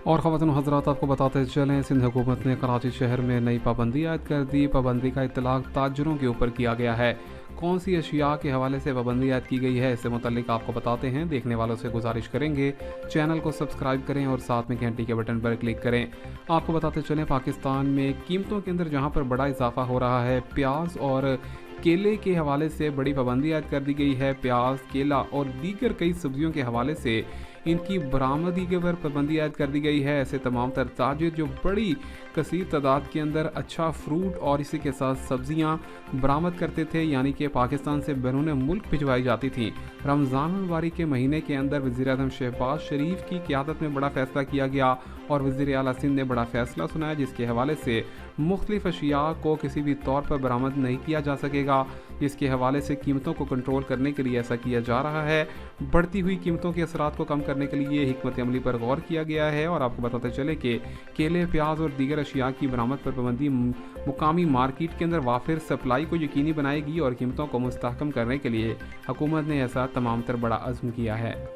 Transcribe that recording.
और ख़वातीन हज़रात, आपको बताते चलें, सिंध हुकूमत ने कराची शहर में नई पाबंदी आयद कर दी। पाबंदी का इत्तलाक़ ताजरों के ऊपर किया गया है। कौन सी अशिया के हवाले से पाबंदी आयद की गई है, इससे मुतल्लिक़ आपको बताते हैं। देखने वालों से गुजारिश करेंगे चैनल को सब्सक्राइब करें और साथ में घंटी के बटन पर क्लिक करें। आपको बताते चलें, पाकिस्तान में कीमतों के अंदर जहाँ पर बड़ा इजाफा हो रहा है, प्याज और केले के हवाले से बड़ी पाबंदी आयद कर दी गई है। प्याज, केला और दीगर कई सब्जियों के हवाले से इनकी बरामदी के पर पाबंदी आयद कर दी गई है। ऐसे तमाम तर ताजिर जो बड़ी कसीर तादाद के अंदर अच्छा फ्रूट और इसी के साथ सब्जियां बरामद करते थे, यानी कि पाकिस्तान से बैरून मुल्क भिजवाई जाती थी, रमज़ान मुबारक के महीने के अंदर वज़ीर-ए-आज़म शहबाज शरीफ की क़यादत में बड़ा फ़ैसला किया गया और वज़ीर आला सिंध ने बड़ा फ़ैसला सुनाया, जिसके हवाले से मुख्तलिफ़ अशिया को किसी भी तौर पर बरामद नहीं किया जा सकेगा। जिसके हवाले से कीमतों को कंट्रोल करने के लिए ऐसा किया जा रहा है। बढ़ती हुई कीमतों के असरात को कम करने के लिए हिकमत अमली पर गौर किया गया है। और आपको बताते चले कि केले, प्याज और दीगर अशिया की बरामद पर पाबंदी मुकामी मार्केट के अंदर वाफिर सप्लाई को यकीनी बनाएगी और कीमतों को मुस्तहकम करने के लिए हुकूमत ने ऐसा तमाम तर बड़ा अज़्म किया है।